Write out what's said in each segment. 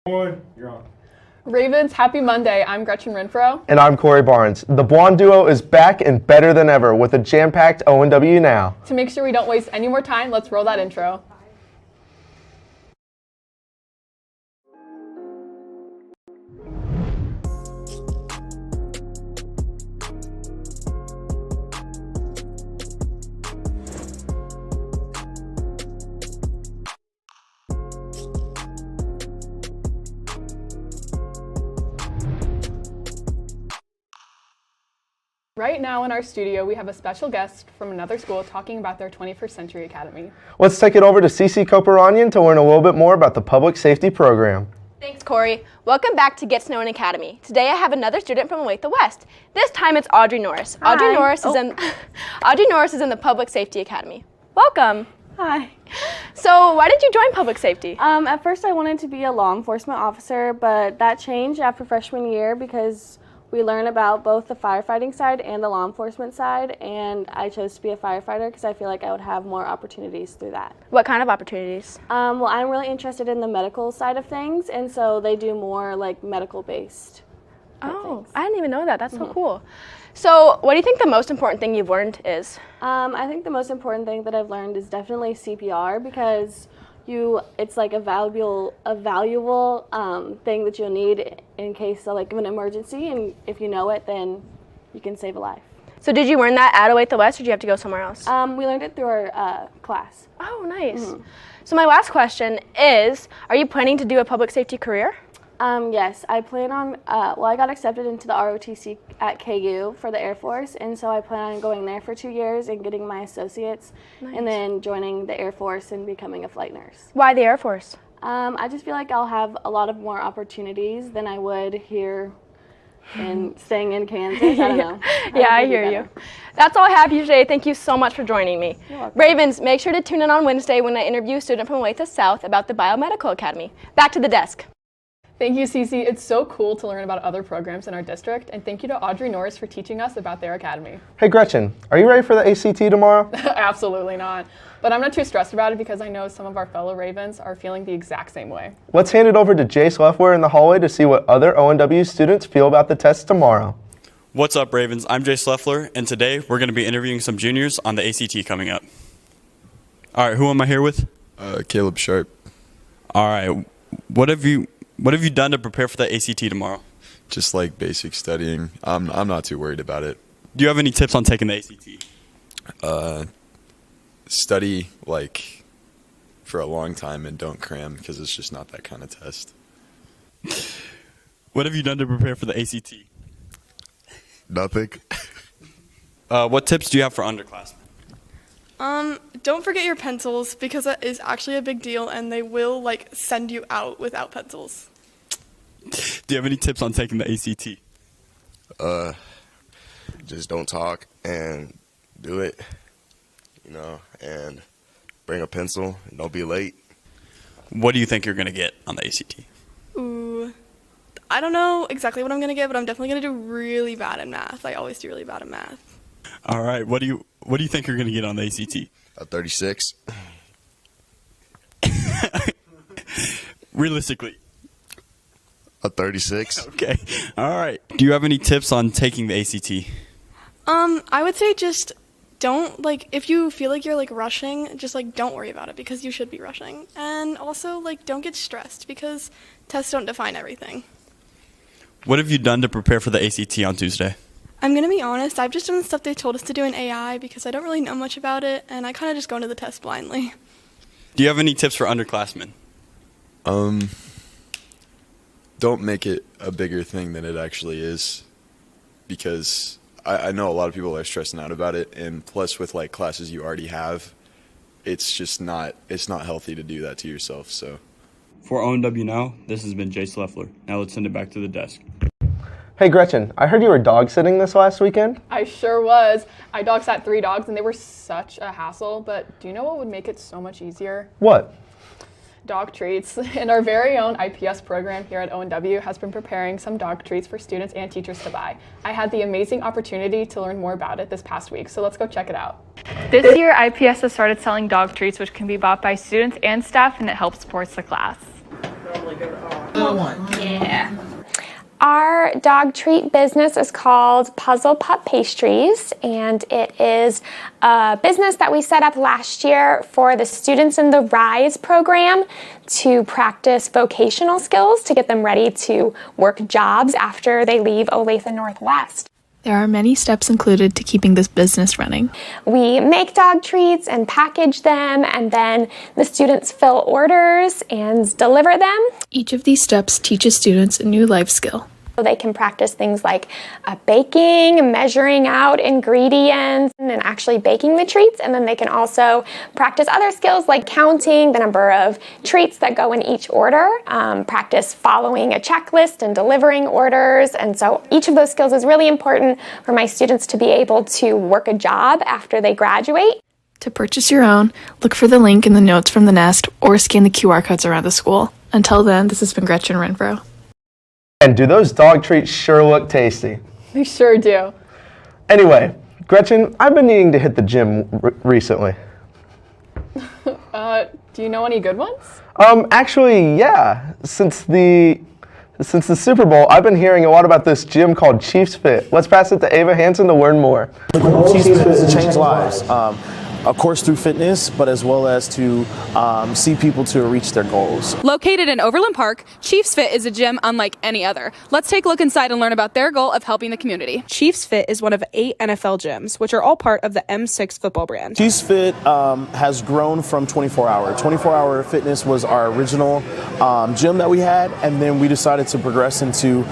You're on. Ravens, happy Monday. I'm Gretchen Renfro. And I'm Corey Barnes. The Blonde Duo is back and better than ever with a jam-packed ONW Now. To make sure we don't waste any more time, let's roll that intro. Right now in our studio, we have a special guest from another school talking about their 21st Century Academy. Let's take it over to Cece Koparanian to learn a little bit more about the public safety program. Thanks, Corey. Welcome back to Get to Know an Academy. Today I have another student from Olathe West. This time it's Audrey Norris. Hi. Audrey Norris is in the Public Safety Academy. Welcome. Hi. So why did you join public safety? At first I wanted to be a law enforcement officer, but that changed after freshman year because we learn about both the firefighting side and the law enforcement side, and I chose to be a firefighter because I feel like I would have more opportunities through that. What kind of opportunities? Well, I'm really interested in the medical side of things, and so they do more like medical-based things. I didn't even know that. That's so cool. So what do you think the most important thing you've learned is? I think the most important thing that I've learned is definitely CPR because it's like a valuable thing that you'll need in case of like of an emergency, and if you know it, then you can save a life. So did you learn that at Olathe West, or did you have to go somewhere else? We learned it through our class. Oh, nice. So my last question is, are you planning to do a public safety career? Yes, I plan on, I got accepted into the ROTC at KU for the Air Force, and so I plan on going there for 2 years and getting my associates, and then joining the Air Force and becoming a flight nurse. Why the Air Force? I just feel like I'll have a lot of more opportunities than I would here and staying in Kansas. I don't know. Yeah, I hear you. That's all I have for you today. Thank you so much for joining me. You're welcome. Ravens, make sure to tune in on Wednesday when I interview a student from Olathe South about the Biomedical Academy. Back to the desk. Thank you, Cece. It's so cool to learn about other programs in our district, and thank you to Audrey Norris for teaching us about their academy. Hey Gretchen, are you ready for the ACT tomorrow? Absolutely not. But I'm not too stressed about it because I know some of our fellow Ravens are feeling the exact same way. Let's hand it over to Jace Leffler in the hallway to see what other ONW students feel about the test tomorrow. What's up, Ravens? I'm Jace Leffler, and today we're going to be interviewing some juniors on the ACT coming up. All right, who am I here with? Caleb Sharp. All right, what have you done to prepare for the ACT tomorrow? Just like basic studying. I'm not too worried about it. Do you have any tips on taking the ACT? Study like for a long time and don't cram because it's just not that kind of test. What have you done to prepare for the ACT? Nothing. What tips do you have for underclassmen? Don't forget your pencils because that is actually a big deal and they will like send you out without pencils. Do you have any tips on taking the ACT? Just don't talk and do it, and bring a pencil and don't be late. What do you think you're going to get on the ACT? Ooh, I don't know exactly what I'm going to get, but I'm definitely going to do really bad in math. I always do really bad in math. All right, what do you think you're going to get on the ACT? A 36. Realistically. A 36. Okay. All right. Do you have any tips on taking the ACT? I would say just don't, if you feel like you're, rushing, just, don't worry about it because you should be rushing. And also, don't get stressed because tests don't define everything. What have you done to prepare for the ACT on Tuesday? I'm going to be honest, I've just done the stuff they told us to do in AI because I don't really know much about it, and I kind of just go into the test blindly. Do you have any tips for underclassmen? Don't make it a bigger thing than it actually is, because I know a lot of people are stressing out about it, and plus with classes you already have, it's just not healthy to do that to yourself. So For ONW Now, this has been Jace Leffler. Now let's send it back to the desk. Hey Gretchen, I heard you were dog sitting this last weekend? I sure was. I dog sat 3 dogs and they were such a hassle, but do you know what would make it so much easier? What? Dog treats. And our very own IPS program here at ONW has been preparing some dog treats for students and teachers to buy. I had the amazing opportunity to learn more about it this past week, so let's go check it out. This year, IPS has started selling dog treats, which can be bought by students and staff, and it helps support the class. Our dog treat business is called Pup Pastries, and it is a business that we set up last year for the students in the RISE program to practice vocational skills to get them ready to work jobs after they leave Olathe Northwest. There are many steps included to keeping this business running. We make dog treats and package them, and then the students fill orders and deliver them. Each of these steps teaches students a new life skill. So they can practice things like baking, measuring out ingredients, and actually baking the treats. And then they can also practice other skills like counting the number of treats that go in each order, practice following a checklist and delivering orders. And so each of those skills is really important for my students to be able to work a job after they graduate. To purchase your own, look for the link in the notes from the nest or scan the QR codes around the school. Until then, this has been Gretchen Renfro. And do those dog treats sure look tasty? They sure do. Anyway, Gretchen, I've been needing to hit the gym recently. Do you know any good ones? Actually, yeah. Since the Super Bowl, I've been hearing a lot about this gym called Chiefs Fit. Let's pass it to Ava Hansen to learn more. Chiefs Fit has changed lives. Of course through fitness, but as well as to see people to reach their goals. Located in Overland Park, Chiefs Fit is a gym unlike any other. Let's take a look inside and learn about their goal of helping the community. Chiefs Fit is one of 8 NFL gyms, which are all part of the M6 football brand. Chiefs Fit has grown from 24-hour. 24-hour fitness was our original gym that we had, and then we decided to progress into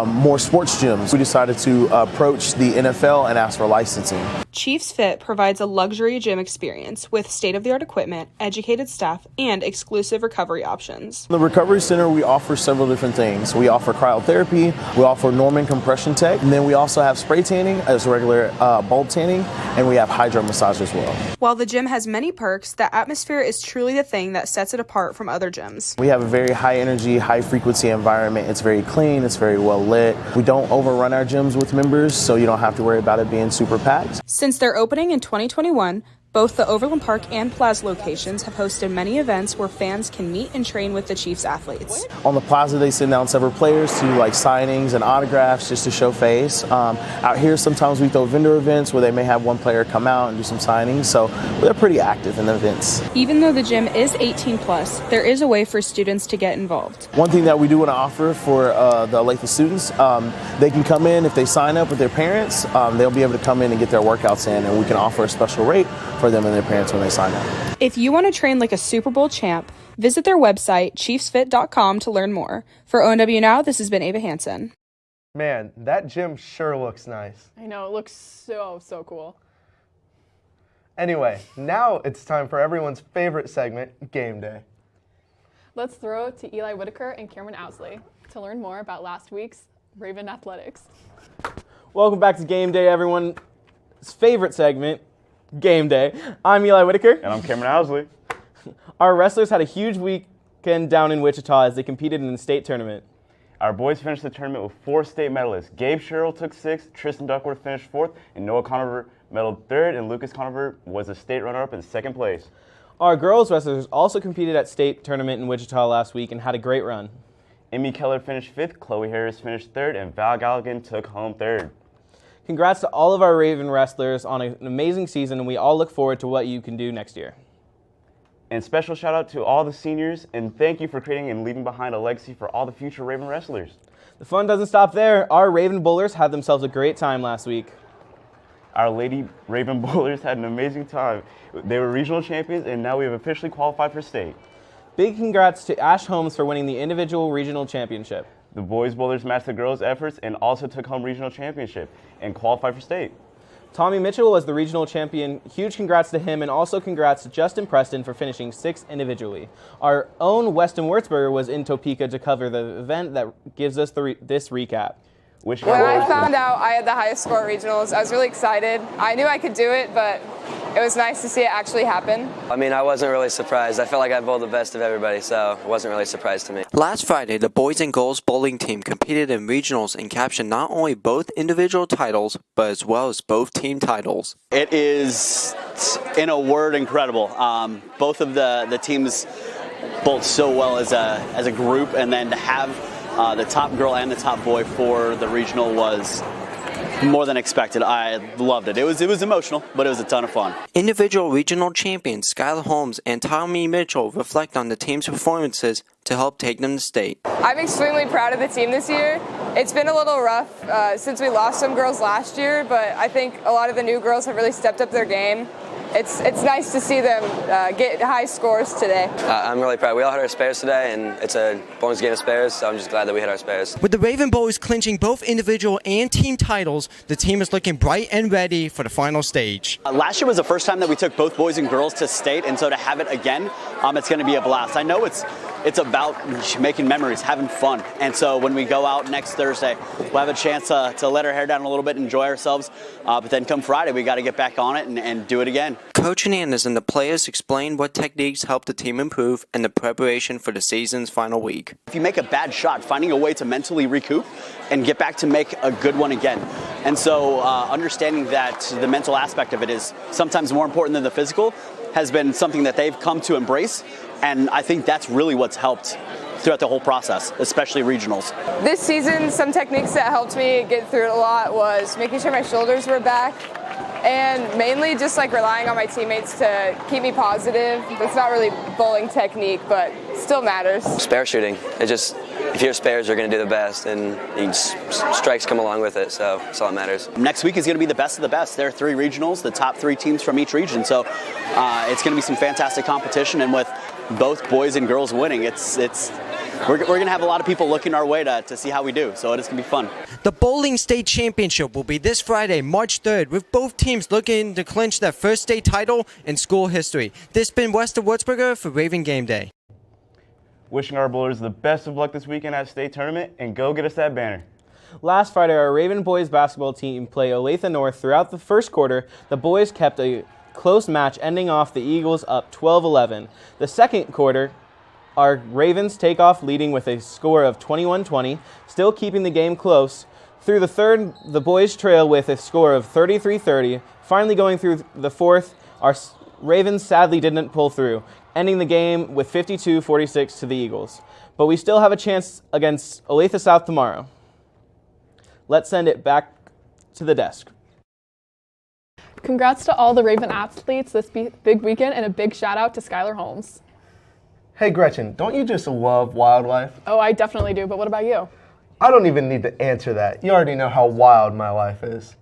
more sports gyms. We decided to approach the NFL and ask for licensing. Chiefs Fit provides a luxury gym experience with state-of-the-art equipment, educated staff, and exclusive recovery options. In the Recovery Center, we offer several different things. We offer cryotherapy, we offer Norman compression tech, and then we also have spray tanning as regular bulb tanning, and we have hydro massage as well. While the gym has many perks, the atmosphere is truly the thing that sets it apart from other gyms. We have a very high energy, high frequency environment. It's very clean, it's very well lit. We don't overrun our gyms with members, so you don't have to worry about it being super packed. Since their opening in 2021, both the Overland Park and Plaza locations have hosted many events where fans can meet and train with the Chiefs athletes. On the Plaza, they send down several players to like signings and autographs just to show face. Out here, sometimes we throw vendor events where they may have one player come out and do some signings, so they're pretty active in the events. Even though the gym is 18 plus, there is a way for students to get involved. One thing that we do want to offer for the Olathe students, they can come in if they sign up with their parents, they'll be able to come in and get their workouts in, and we can offer a special rate for them and their parents when they sign up. If you want to train like a Super Bowl champ, visit their website, chiefsfit.com, to learn more. For ONW Now, this has been Ava Hansen. Man, that gym sure looks nice. I know, it looks so cool. Anyway, now it's time for everyone's favorite segment, Game Day. Let's throw it to Eli Whitaker and Cameron Owsley to learn more about last week's Raven Athletics. Welcome back to Game Day, everyone's favorite segment, Game Day. I'm Eli Whitaker. And I'm Cameron Owsley. Our wrestlers had a huge weekend down in Wichita as they competed in the state tournament. Our boys finished the tournament with 4 state medalists. Gabe Sherrill took 6th, Tristan Duckworth finished 4th, and Noah Conover medaled 3rd, and Lucas Conover was the state runner-up in 2nd place. Our girls wrestlers also competed at state tournament in Wichita last week and had a great run. Amy Keller finished 5th, Chloe Harris finished 3rd, and Val Galligan took home 3rd. Congrats to all of our Raven wrestlers on an amazing season, and we all look forward to what you can do next year. And special shout out to all the seniors, and thank you for creating and leaving behind a legacy for all the future Raven wrestlers. The fun doesn't stop there. Our Raven Bowlers had themselves a great time last week. Our Lady Raven Bowlers had an amazing time. They were regional champions, and now we have officially qualified for state. Big congrats to Ash Holmes for winning the individual regional championship. The boys bowlers matched the girls' efforts and also took home regional championship and qualified for state. Tommy Mitchell was the regional champion. Huge congrats to him, and also congrats to Justin Preston for finishing 6th individually. Our own Weston Wurzberger was in Topeka to cover the event that gives us this recap. When I found out I had the highest score at regionals, I was really excited. I knew I could do it, but it was nice to see it actually happen. I mean, I wasn't really surprised. I felt like I bowled the best of everybody, so it wasn't really a surprise to me. Last Friday, the boys and girls bowling team competed in regionals and captured not only both individual titles, but as well as both team titles. It is, in a word, incredible. Both of the teams both so well as a group, and then to have the top girl and the top boy for the regional was more than expected. I loved it. It was emotional, but it was a ton of fun. Individual regional champions Skylar Holmes and Tommy Mitchell reflect on the team's performances to help take them to state. I'm extremely proud of the team this year. It's been a little rough since we lost some girls last year, but I think a lot of the new girls have really stepped up their game. It's nice to see them get high scores today. I'm really proud. We all had our spares today, and it's a bonus game of spares, so I'm just glad that we hit our spares. With the Raven Boys clinching both individual and team titles, the team is looking bright and ready for the final stage. Last year was the first time that we took both boys and girls to state, and so to have it again, it's going to be a blast. I know it's about making memories, having fun, and so when we go out next Thursday, we'll have a chance to let our hair down a little bit and enjoy ourselves, but then come Friday, we got to get back on it and do it again. Coach Hernandez and the players explain what techniques help the team improve and the preparation for the season's final week. If you make a bad shot, finding a way to mentally recoup and get back to make a good one again. And so understanding that the mental aspect of it is sometimes more important than the physical has been something that they've come to embrace. And I think that's really what's helped throughout the whole process, especially regionals. This season, some techniques that helped me get through it a lot was making sure my shoulders were back, and mainly just like relying on my teammates to keep me positive. That's not really bowling technique, but still matters. Spare shooting. If you're spares, you're going to do the best, and strikes come along with it, so that's all that matters. Next week is going to be the best of the best. There are 3 regionals, the top 3 teams from each region, so it's going to be some fantastic competition, and with both boys and girls winning, we're going to have a lot of people looking our way to see how we do, so it's going to be fun. The Bowling State Championship will be this Friday, March 3rd, with both teams looking to clinch their first state title in school history. This has been Weston Würzburger for Raven Game Day. Wishing our bowlers the best of luck this weekend at state tournament, and go get us that banner. Last Friday, our Raven boys basketball team played Olathe North throughout the first quarter. The boys kept a close match, ending off the Eagles up 12-11. The second quarter, our Ravens take off leading with a score of 21-20, still keeping the game close. Through the third, the boys trail with a score of 33-30. Finally going through the fourth, our Ravens sadly didn't pull through, ending the game with 52-46 to the Eagles. But we still have a chance against Olathe South tomorrow. Let's send it back to the desk. Congrats to all the Raven athletes this big weekend, and a big shout out to Skylar Holmes. Hey Gretchen, don't you just love wildlife? Oh, I definitely do, but what about you? I don't even need to answer that. You already know how wild my life is.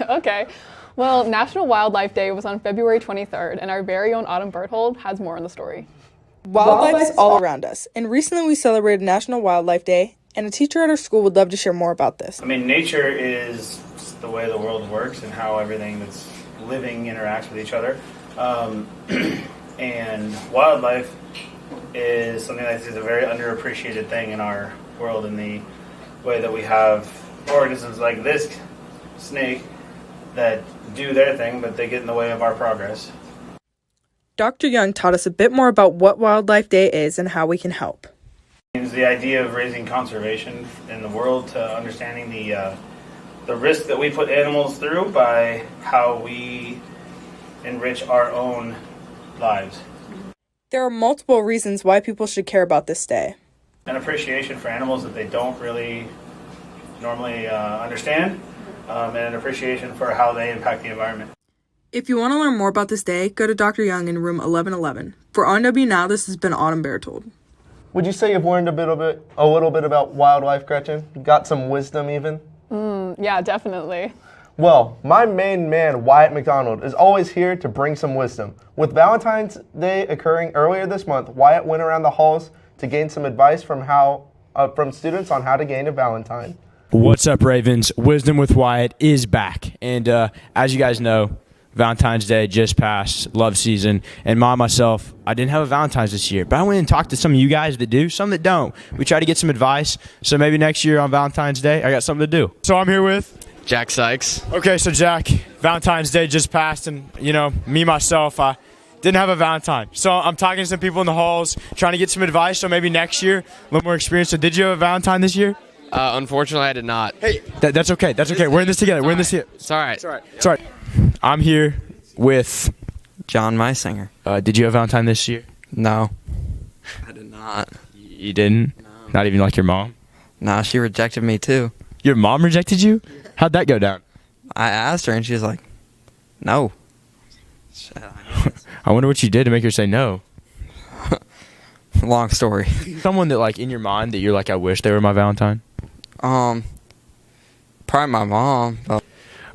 Okay. Well, National Wildlife Day was on February 23rd, and our very own Autumn Berthold has more on the story. Wildlife is all around us, and recently we celebrated National Wildlife Day, and a teacher at our school would love to share more about this. I mean, nature is the way the world works and how everything that's living interacts with each other. And wildlife is something that is a very underappreciated thing in our world, in the way that we have organisms like this snake that do their thing, but they get in the way of our progress. Dr. Young taught us a bit more about what Wildlife Day is and how we can help. It's the idea of raising conservation in the world, to understanding the risk that we put animals through by how we enrich our own lives. There are multiple reasons why people should care about this day. An appreciation for animals that they don't really normally understand, and an appreciation for how they impact the environment. If you want to learn more about this day, go to Dr. Young in room 1111. For ONW Now, this has been Autumn Berthold. Would you say you've learned a little bit about wildlife, Gretchen? Got some wisdom even? Yeah, definitely. Well, my main man, Wyatt McDonald, is always here to bring some wisdom. With Valentine's Day occurring earlier this month, Wyatt went around the halls to gain some advice from students on how to gain a Valentine. What's up, Ravens? Wisdom with Wyatt is back. And as you guys know, Valentine's Day just passed, love season, and myself, I didn't have a Valentine's this year, but I went and talked to some of you guys that do, some that don't. We try to get some advice, so maybe next year on Valentine's Day, I got something to do. So I'm here with Jack Sykes. Okay, so Jack, Valentine's Day just passed, and me myself, I didn't have a Valentine. So I'm talking to some people in the halls, trying to get some advice, so maybe next year, a little more experience. So did you have a Valentine this year? Unfortunately, I did not. Hey, that's okay. That's okay. We're in this together. We're in this together. It's all right. It's all right. I'm here with John Meisinger. Did you have Valentine this year? No. I did not. You didn't? No. Not even like your mom? Nah, she rejected me too. Your mom rejected you? How'd that go down? I asked her and she was like, no. I wonder what you did to make her say no. Long story. Someone that, like, in your mind that you're like, I wish they were my Valentine? Probably my mom. But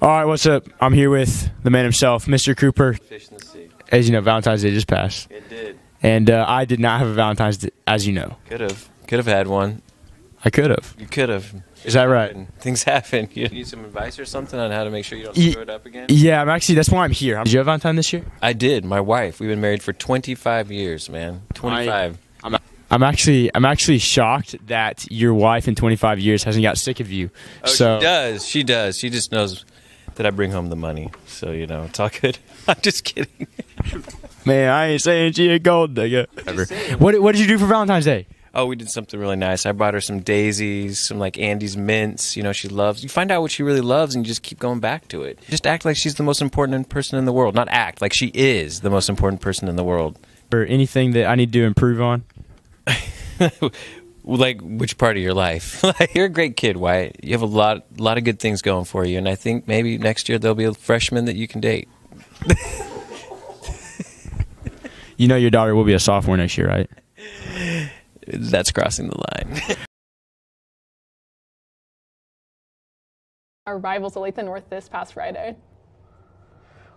All right, what's up? I'm here with the man himself, Mr. Cooper. Fish in the sea. As you know, Valentine's Day just passed. It did. And I did not have a Valentine's Day, as you know. Could have had one. I could have. You could have. Is that right? Things happen. You need some advice or something on how to make sure you don't screw it up again? Yeah, that's why I'm here. Did you have Valentine this year? I did. My wife. We've been married for 25 years, man. 25. I'm actually shocked that your wife in 25 years hasn't got sick of you. Oh, so. She does. She does. She just knows that I bring home the money. So, you know, it's all good. I'm just kidding. Man, I ain't saying she a gold digger. What did you do for Valentine's Day? Oh, we did something really nice. I bought her some daisies, some like Andy's mints. You know, she loves. You find out what she really loves, and you just keep going back to it. Just act like she's the most important person in the world. Not act like she is the most important person in the world. Or anything that I need to improve on? Like which part of your life? You're a great kid, Wyatt. You have a lot of good things going for you, and I think maybe next year there'll be a freshman that you can date. You know your daughter will be a sophomore next year, right? That's crossing the line. Our rivals Olathe North this past Friday.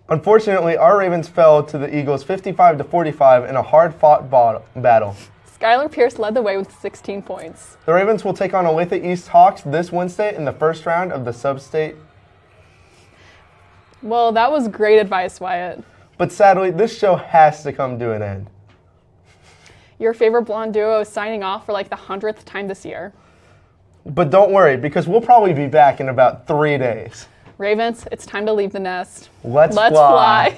Unfortunately, our Ravens fell to the Eagles 55-45 in a hard-fought battle. Skylar Pierce led the way with 16 points. The Ravens will take on Olathe East Hawks this Wednesday in the first round of the sub-state. Well, that was great advice, Wyatt. But sadly, this show has to come to an end. Your favorite blonde duo is signing off for like the 100th time this year. But don't worry, because we'll probably be back in about 3 days. Ravens, it's time to leave the nest. Let's fly.